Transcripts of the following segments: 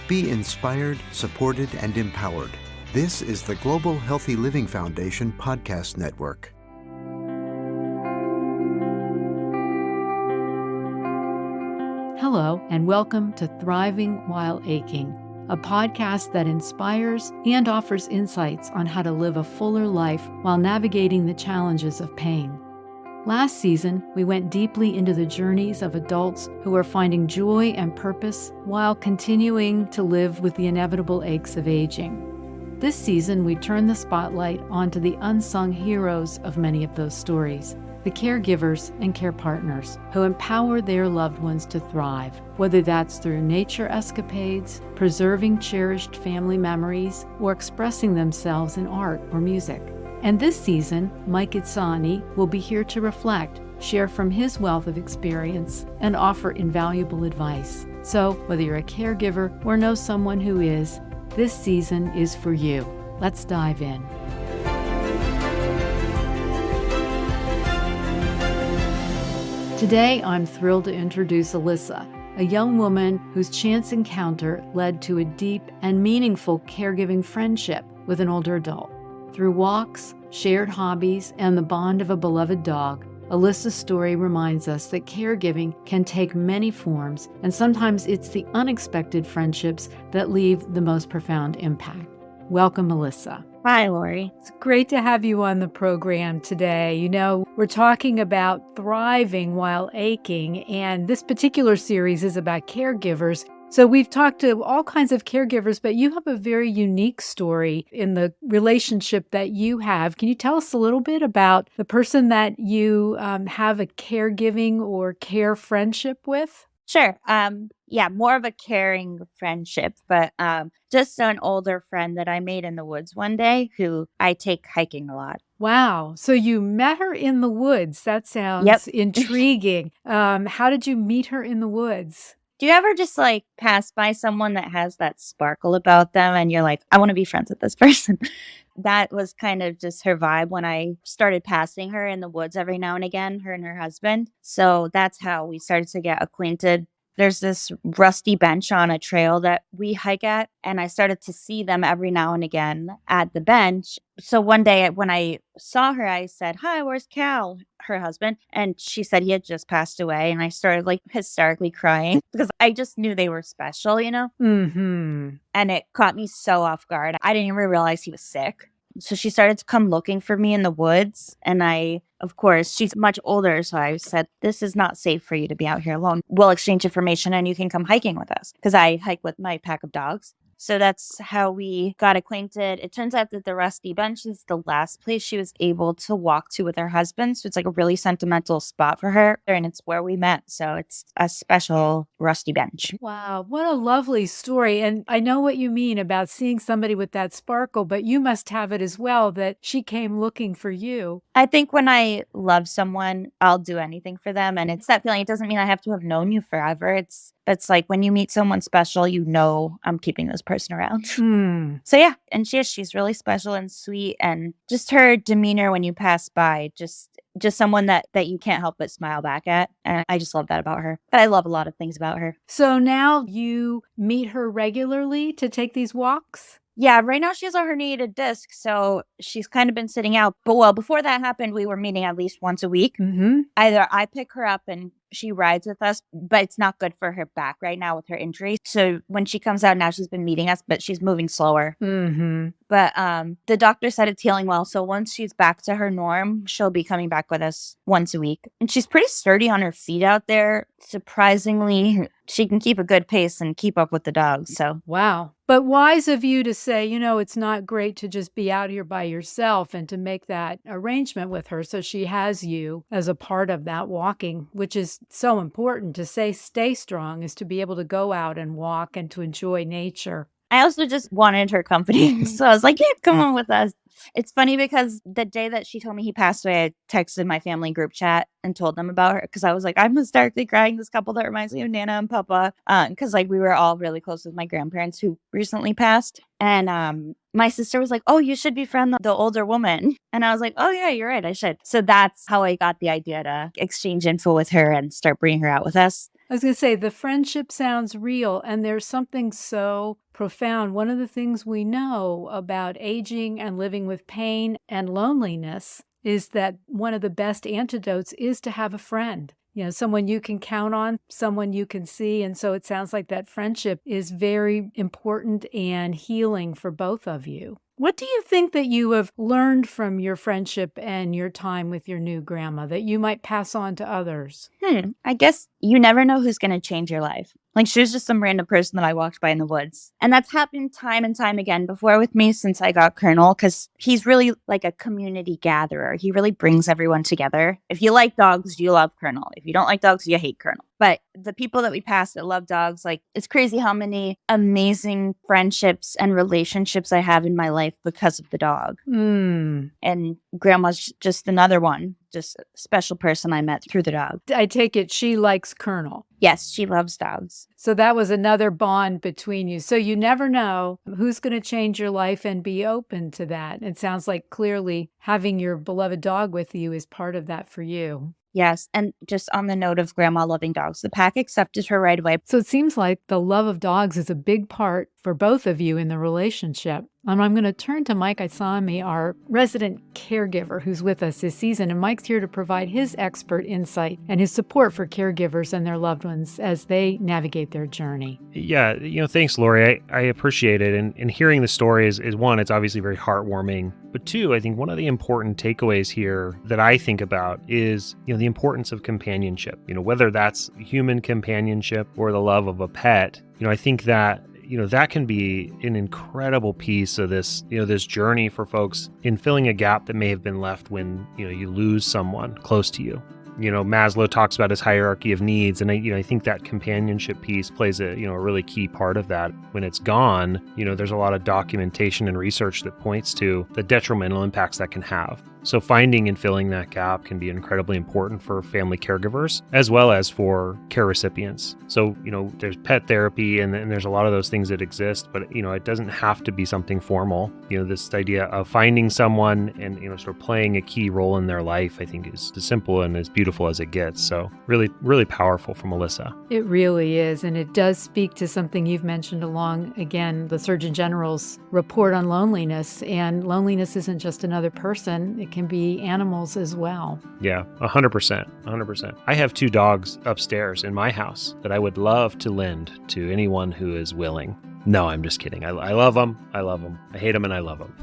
Be inspired, supported, and empowered. This is the Global Healthy Living Foundation podcast network. Hello, and welcome to Thriving While Aching, a podcast that inspires and offers insights on how to live a fuller life while navigating the challenges of pain. Last season, we went deeply into the journeys of adults who are finding joy and purpose while continuing to live with the inevitable aches of aging. This season, we turn the spotlight onto the unsung heroes of many of those stories, the caregivers and care partners who empower their loved ones to thrive, whether that's through nature escapades, preserving cherished family memories, or expressing themselves in art or music. And this season, Mike Eidsaune will be here to reflect, share from his wealth of experience, and offer invaluable advice. So, whether you're a caregiver or know someone who is, this season is for you. Let's dive in. Today, I'm thrilled to introduce Alyssa, a young woman whose chance encounter led to a deep and meaningful caregiving friendship with an older adult. Through walks, shared hobbies, and the bond of a beloved dog, Alyssa's story reminds us that caregiving can take many forms, and sometimes it's the unexpected friendships that leave the most profound impact. Welcome, Alyssa. Hi, Lori. It's great to have you on the program today. You know, we're talking about thriving while aching, and this particular series is about caregivers. So we've talked to all kinds of caregivers, but you have a very unique story in the relationship that you have. Can you tell us a little bit about the person that you have a caregiving or care friendship with? Sure. More of a caring friendship, but just an older friend that I made in the woods one day who I take hiking a lot. Wow. So you met her in the woods. That sounds intriguing. How did you meet her in the woods? Do you ever just pass by someone that has that sparkle about them and you're like, I want to be friends with this person? That was kind of just her vibe when I started passing her in the woods every now and again, her and her husband. So that's how we started to get acquainted. There's this rusty bench on a trail that we hike at, and I started to see them every now and again at the bench. So one day when I saw her, I said, "Hi, where's Cal?" her husband. And she said he had just passed away. And I started hysterically crying because I just knew they were special, you know? Mm-hmm. And it caught me so off guard. I didn't even realize he was sick. So she started to come looking for me in the woods. And of course, she's much older. So I said, this is not safe for you to be out here alone. We'll exchange information and you can come hiking with us. Because I hike with my pack of dogs. So that's how we got acquainted. It turns out that the rusty bench is the last place she was able to walk to with her husband. So it's a really sentimental spot for her. And it's where we met. So it's a special rusty bench. Wow, what a lovely story. And I know what you mean about seeing somebody with that sparkle, but you must have it as well that she came looking for you. I think when I love someone, I'll do anything for them. And it's that feeling. It doesn't mean I have to have known you forever. It's like when you meet someone special, you know I'm keeping this person around. So yeah, and she's really special and sweet, and just her demeanor when you pass by, just someone that you can't help but smile back at. And I just love that about her. But I love a lot of things about her. So now you meet her regularly to take these walks? Yeah, right now she has a herniated disc, so she's kind of been sitting out. But before that happened, we were meeting at least once a week. Mm-hmm. Either I pick her up and she rides with us, but it's not good for her back right now with her injury. So when she comes out now, she's been meeting us, but she's moving slower. Mm-hmm. But the doctor said it's healing well. So once she's back to her norm, she'll be coming back with us once a week. And she's pretty sturdy on her feet out there. Surprisingly, she can keep a good pace and keep up with the dogs. So wow. But wise of you to say, it's not great to just be out here by yourself and to make that arrangement with her. So she has you as a part of that walking, which is so important to stay strong, is to be able to go out and walk and to enjoy nature. I also just wanted her company. So I was like, yeah, come on with us. It's funny because the day that she told me he passed away, I texted my family group chat and told them about her because I was like, I'm hysterically crying. This couple that reminds me of Nana and Papa. Because we were all really close with my grandparents who recently passed. And my sister was like, oh, you should befriend the older woman. And I was like, oh, yeah, you're right. I should. So that's how I got the idea to exchange info with her and start bringing her out with us. I was going to say, the friendship sounds real, and there's something so profound. One of the things we know about aging and living with pain and loneliness is that one of the best antidotes is to have a friend. Someone you can count on, someone you can see. And so it sounds like that friendship is very important and healing for both of you. What do you think that you have learned from your friendship and your time with your new grandma that you might pass on to others? I guess you never know who's going to change your life. Like, she was just some random person that I walked by in the woods. And that's happened time and time again before with me since I got Kernel, because he's really like a community gatherer. He really brings everyone together. If you like dogs, you love Kernel. If you don't like dogs, you hate Kernel. But the people that we pass that love dogs, like, it's crazy how many amazing friendships and relationships I have in my life because of the dog. And Grandma's just another one, just a special person I met through the dog. I take it she likes Kernel. Yes, she loves dogs. So that was another bond between you. So you never know who's going to change your life, and be open to that. It sounds like clearly having your beloved dog with you is part of that for you. Yes, and just on the note of Grandma loving dogs, the pack accepted her right away. So it seems like the love of dogs is a big part for both of you in the relationship. And I'm going to turn to Mike Eidsaune, our resident caregiver who's with us this season. And Mike's here to provide his expert insight and his support for caregivers and their loved ones as they navigate their journey. Yeah, thanks, Lori. I appreciate it. And hearing the story is one, it's obviously very heartwarming. But two, I think one of the important takeaways here that I think about is, the importance of companionship. Whether that's human companionship or the love of a pet, I think that that can be an incredible piece of this, this journey for folks in filling a gap that may have been left when, you lose someone close to you. Maslow talks about his hierarchy of needs. And I think that companionship piece plays a really key part of that. When it's gone, there's a lot of documentation and research that points to the detrimental impacts that can have. So finding and filling that gap can be incredibly important for family caregivers as well as for care recipients. So, there's pet therapy and there's a lot of those things that exist, but, it doesn't have to be something formal. This idea of finding someone and, sort of playing a key role in their life, I think is as simple and as beautiful as it gets. So really, really powerful from Alyssa. It really is. And it does speak to something you've mentioned again, the Surgeon General's report on loneliness. And loneliness isn't just another person. It can be animals as well. Yeah, 100%. I have 2 dogs upstairs in my house that I would love to lend to anyone who is willing. No, I'm just kidding. I love them. I hate them and I love them.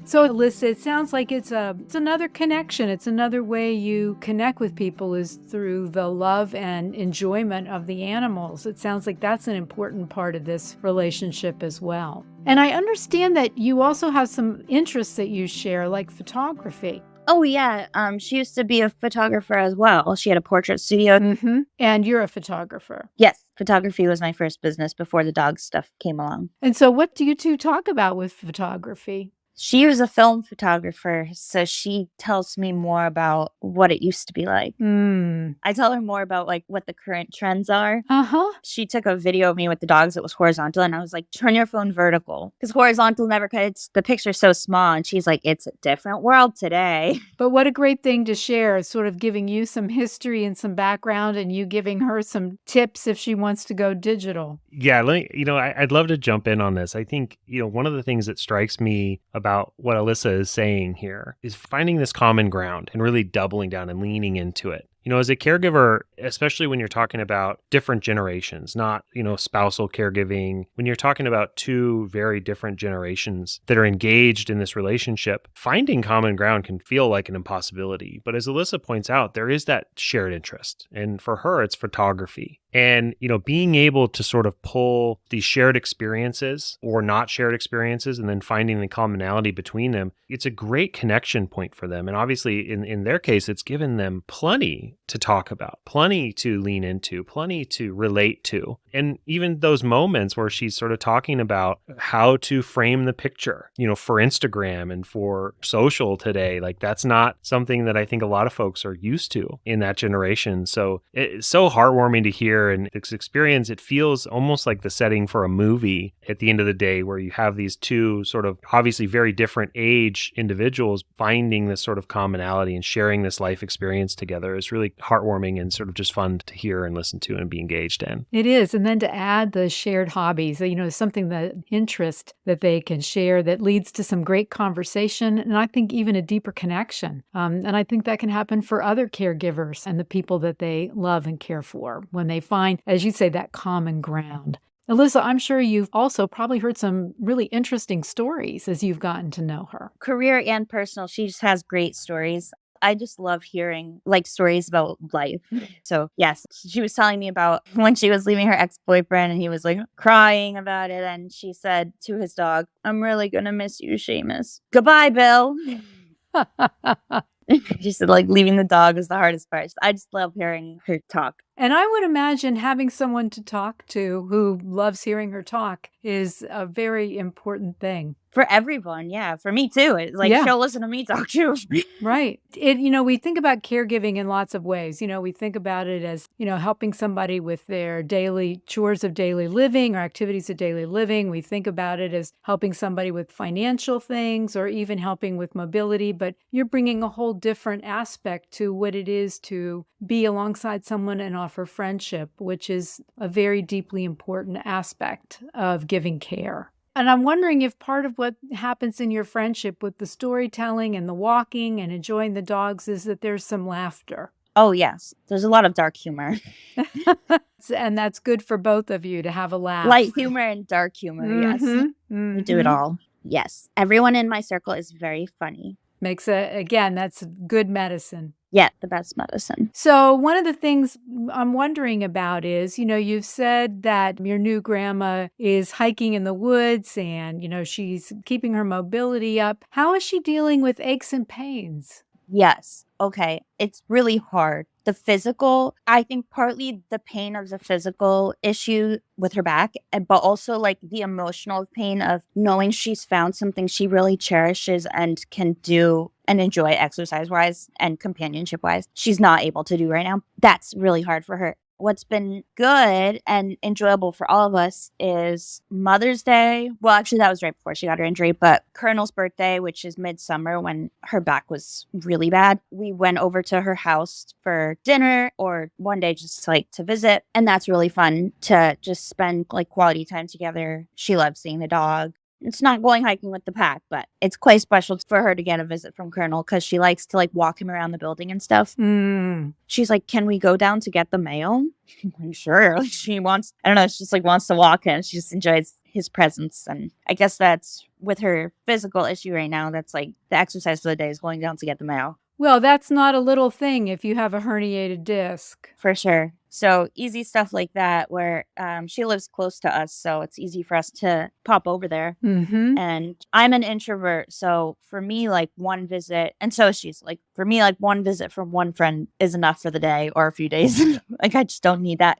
So, Alyssa, it sounds like it's another connection. It's another way you connect with people is through the love and enjoyment of the animals. It sounds like that's an important part of this relationship as well. And I understand that you also have some interests that you share, like photography. Oh, yeah. She used to be a photographer as well. She had a portrait studio. Mm-hmm. And you're a photographer. Yes. Photography was my first business before the dog stuff came along. And so what do you two talk about with photography? She was a film photographer, so she tells me more about what it used to be like. I tell her more about like what the current trends are. She took a video of me with the dogs that was horizontal, and I was like, turn your phone vertical, because horizontal never cuts. The picture's so small, and she's like, it's a different world today. But what a great thing to share, sort of giving you some history and some background, and you giving her some tips if she wants to go digital. Yeah, I'd love to jump in on this. I think, one of the things that strikes me about what Alyssa is saying here is finding this common ground and really doubling down and leaning into it. As a caregiver, especially when you're talking about different generations, not, spousal caregiving, when you're talking about 2 very different generations that are engaged in this relationship, finding common ground can feel like an impossibility. But as Alyssa points out, there is that shared interest. And for her, it's photography. And, being able to sort of pull these shared experiences or not shared experiences and then finding the commonality between them, it's a great connection point for them. And obviously, in their case, it's given them plenty to talk about, plenty to lean into, plenty to relate to. And even those moments where she's sort of talking about how to frame the picture, for Instagram and for social today, like that's not something that I think a lot of folks are used to in that generation. So it's so heartwarming to hear. And this experience, it feels almost like the setting for a movie at the end of the day, where you have these 2 sort of obviously very different age individuals finding this sort of commonality and sharing this life experience together is really really heartwarming and sort of just fun to hear and listen to and be engaged in. It is. And then to add the shared hobbies, something that interest that they can share that leads to some great conversation. And I think even a deeper connection. And I think that can happen for other caregivers and the people that they love and care for when they find, as you say, that common ground. Alyssa, I'm sure you've also probably heard some really interesting stories as you've gotten to know her. Career and personal, she just has great stories. I just love hearing stories about life. So yes, she was telling me about when she was leaving her ex-boyfriend and he was crying about it. And she said to his dog, "I'm really going to miss you, Seamus. Goodbye, Bill." She said leaving the dog was the hardest part. I just love hearing her talk. And I would imagine having someone to talk to who loves hearing her talk is a very important thing. For everyone, yeah. For me too. It's she'll listen to me talk too. Right. We think about caregiving in lots of ways. We think about it as, helping somebody with their daily chores of daily living or activities of daily living. We think about it as helping somebody with financial things or even helping with mobility. But you're bringing a whole different aspect to what it is to be alongside someone and offer friendship, which is a very deeply important aspect of giving care. And I'm wondering if part of what happens in your friendship with the storytelling and the walking and enjoying the dogs is that there's some laughter. Oh, yes. There's a lot of dark humor. And that's good for both of you to have a laugh. Light humor and dark humor, yes. Mm-hmm. We do it all. Yes. Everyone in my circle is very funny. That's good medicine. Yeah, the best medicine. So one of the things I'm wondering about is, you've said that your new grandma is hiking in the woods and, she's keeping her mobility up. How is she dealing with aches and pains? Yes. Okay. It's really hard. The physical, I think partly the pain of the physical issue with her back, but also the emotional pain of knowing she's found something she really cherishes and can do and enjoy exercise-wise and companionship-wise. She's not able to do right now. That's really hard for her. What's been good and enjoyable for all of us is Mother's Day. Well, actually, that was right before she got her injury, but Kernel's birthday, which is midsummer when her back was really bad. We went over to her house for dinner or one day just to visit. And that's really fun to just spend quality time together. She loves seeing the dog. It's not going hiking with the pack, but it's quite special for her to get a visit from Kernel because she likes to walk him around the building and stuff. She's like, "Can we go down to get the mail?" I'm like, sure. She wants, I don't know, she just wants to walk him. She just enjoys his presence. And I guess that's with her physical issue right now. That's the exercise for the day is going down to get the mail. Well, that's not a little thing if you have a herniated disc. For sure. So easy stuff like that where she lives close to us. So it's easy for us to pop over there. Mm-hmm. And I'm an introvert. So for me, one visit, and so is she's for me, one visit from one friend is enough for the day or a few days. I just don't need that,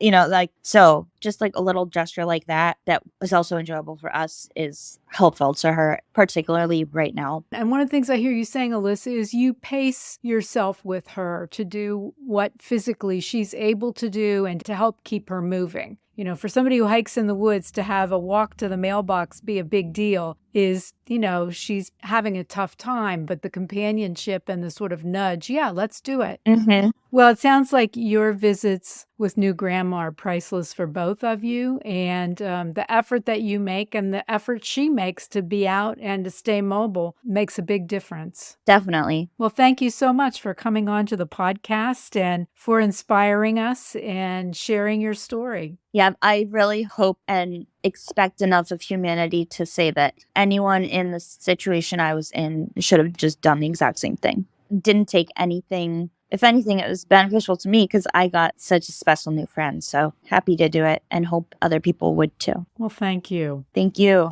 so just a little gesture like that is also enjoyable for us is helpful to her, particularly right now. And one of the things I hear you saying, Alyssa, is you pace yourself with her to do what physically she's able to do and to help keep her moving. For somebody who hikes in the woods to have a walk to the mailbox be a big deal is, she's having a tough time, but the companionship and the sort of nudge, yeah, let's do it. Mm-hmm. Well, it sounds like your visits with new grandma are priceless for both of you. And the effort that you make and the effort she makes to be out and to stay mobile makes a big difference. Definitely. Well, thank you so much for coming on to the podcast and for inspiring us and sharing your story. Yeah, I really hope and expect enough of humanity to say that anyone in the situation I was in should have just done the exact same thing. Didn't take anything. If anything, it was beneficial to me because I got such a special new friend. So happy to do it and hope other people would too. Well, thank you. Thank you.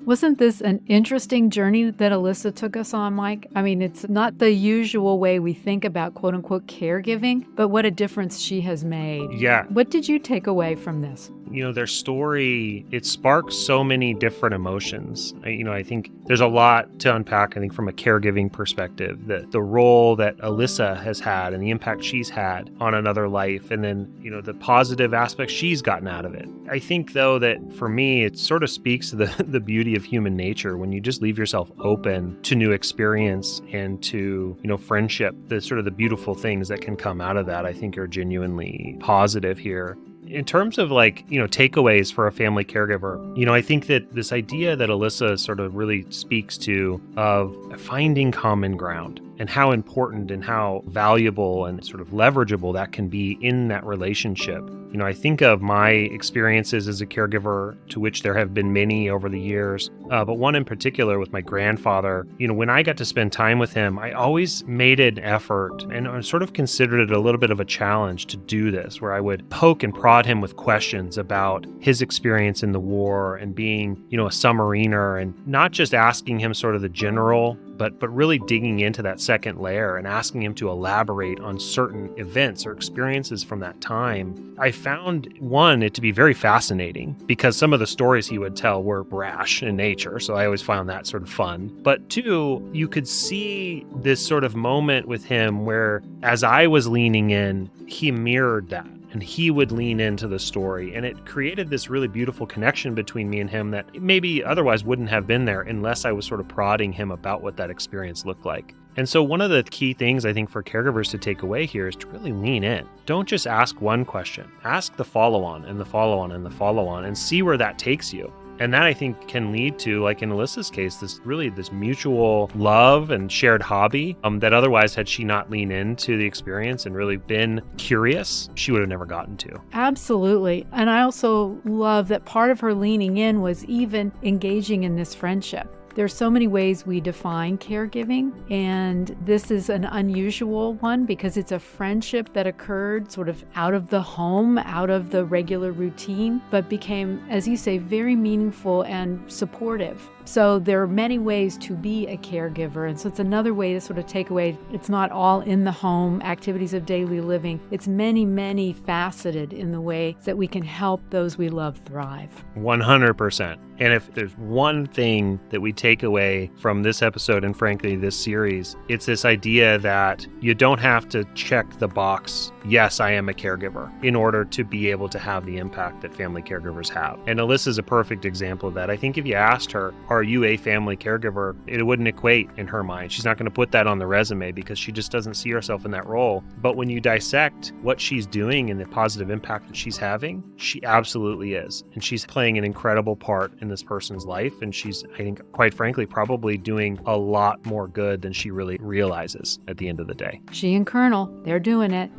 Wasn't this an interesting journey that Alyssa took us on, Mike? I mean, it's not the usual way we think about quote unquote caregiving, but what a difference she has made. Yeah. What did you take away from this? Their story, it sparks so many different emotions. I think there's a lot to unpack, I think, from a caregiving perspective, the role that Alyssa has had and the impact she's had on another life, and then, the positive aspects she's gotten out of it. I think, though, that for me, it sort of speaks to the beauty beauty of human nature when you just leave yourself open to new experience and to, friendship. The sort of the beautiful things that can come out of that, I think, are genuinely positive here. In terms of takeaways for a family caregiver, I think that this idea that Alyssa sort of really speaks to of finding common ground and how important and how valuable and sort of leverageable that can be in that relationship. I think of my experiences as a caregiver, to which there have been many over the years, but one in particular with my grandfather. When I got to spend time with him, I always made an effort and sort of considered it a little bit of a challenge to do this, where I would poke and prod him with questions about his experience in the war and being, a submariner, and not just asking him sort of the general, but really digging into that second layer and asking him to elaborate on certain events or experiences from that time. I found, it to be very fascinating because some of the stories he would tell were brash in nature, so I always found that sort of fun. But two, you could see this sort of moment with him where, as I was leaning in, he mirrored that. And he would lean into the story. And it created this really beautiful connection between me and him that maybe otherwise wouldn't have been there unless I was sort of prodding him about what that experience looked like. And so one of the key things I think for caregivers to take away here is to really lean in. Don't just ask one question. Ask the follow-on and the follow-on and the follow-on and see where that takes you. And that, I think, can lead to, like in Alyssa's case, this mutual love and shared hobby that otherwise, had she not leaned into the experience and really been curious, she would have never gotten to. Absolutely. And I also love that part of her leaning in was even engaging in this friendship. There's so many ways we define caregiving, and this is an unusual one because it's a friendship that occurred sort of out of the home, out of the regular routine, but became, as you say, very meaningful and supportive. So there are many ways to be a caregiver, and so it's another way to sort of take away, it's not all in the home, activities of daily living. It's many, many faceted in the way that we can help those we love thrive. 100%. And if there's one thing that we take away from this episode and frankly this series, it's this idea that you don't have to check the box, yes, I am a caregiver, in order to be able to have the impact that family caregivers have. And Alyssa's a perfect example of that. I think if you asked her, are you a family caregiver, it wouldn't equate in her mind. She's not going to put that on the resume because she just doesn't see herself in that role. But when you dissect what she's doing and the positive impact that she's having, she absolutely is. And she's playing an incredible part in this person's life. And she's, I think, quite frankly, probably doing a lot more good than she really realizes at the end of the day. She and Kernel, they're doing it.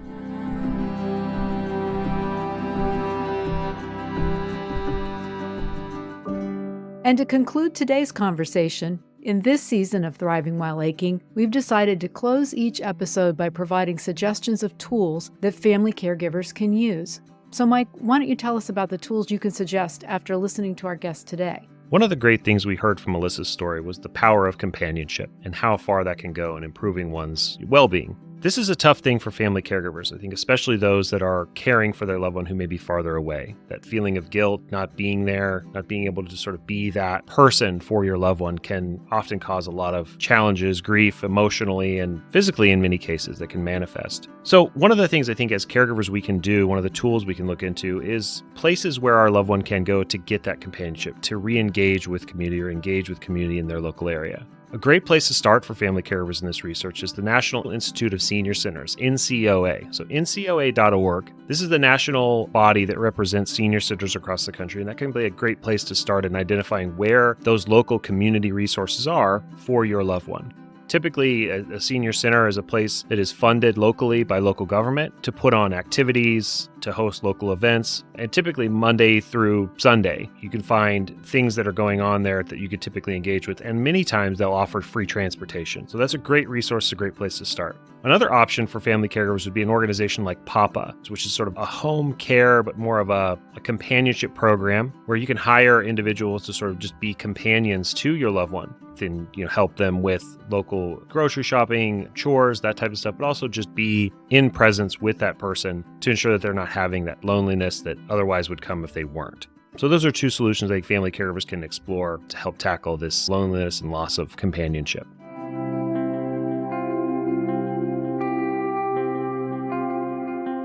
And to conclude today's conversation, in this season of Thriving While Aching, we've decided to close each episode by providing suggestions of tools that family caregivers can use. So Mike, why don't you tell us about the tools you can suggest after listening to our guest today? One of the great things we heard from Alyssa's story was the power of companionship and how far that can go in improving one's well-being. This is a tough thing for family caregivers, I think, especially those that are caring for their loved one who may be farther away. That feeling of guilt, not being there, not being able to sort of be that person for your loved one can often cause a lot of challenges, grief, emotionally and physically in many cases that can manifest. So one of the things I think as caregivers we can do, one of the tools we can look into is places where our loved one can go to get that companionship, to re-engage with community or engage with community in their local area. A great place to start for family caregivers in this research is the National Institute of Senior Centers, NCOA. So NCOA.org, this is the national body that represents senior centers across the country, and that can be a great place to start in identifying where those local community resources are for your loved one. Typically, a senior center is a place that is funded locally by local government to put on activities, to host local events, and typically Monday through Sunday, you can find things that are going on there that you could typically engage with, and many times they'll offer free transportation. So that's a great resource, a great place to start. Another option for family caregivers would be an organization like PAPA, which is sort of a home care, but more of a companionship program where you can hire individuals to sort of just be companions to your loved one. Then, help them with local grocery shopping, chores, that type of stuff, but also just be in presence with that person to ensure that they're not having that loneliness that otherwise would come if they weren't. So those are two solutions I think family caregivers can explore to help tackle this loneliness and loss of companionship.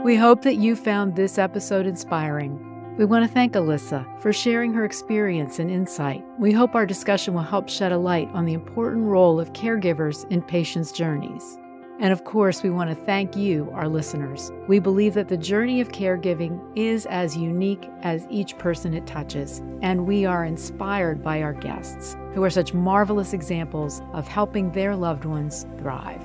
We hope that you found this episode inspiring. We want to thank Alyssa for sharing her experience and insight. We hope our discussion will help shed a light on the important role of caregivers in patients' journeys. And of course, we want to thank you, our listeners. We believe that the journey of caregiving is as unique as each person it touches, and we are inspired by our guests, who are such marvelous examples of helping their loved ones thrive.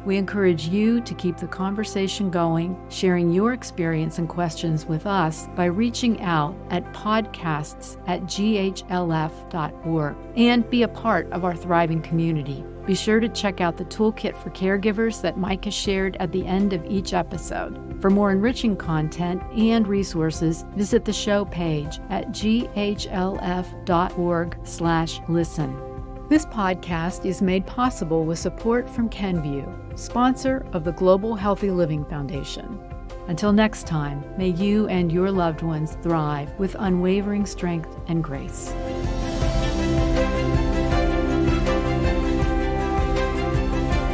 We encourage you to keep the conversation going, sharing your experience and questions with us by reaching out at podcasts@ghlf.org and be a part of our thriving community. Be sure to check out the toolkit for caregivers that Mike has shared at the end of each episode. For more enriching content and resources, visit the show page at ghlf.org/listen. This podcast is made possible with support from Kenview, sponsor of the Global Healthy Living Foundation. Until next time, may you and your loved ones thrive with unwavering strength and grace.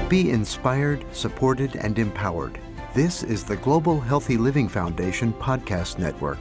Be inspired, supported, and empowered. This is the Global Healthy Living Foundation Podcast Network.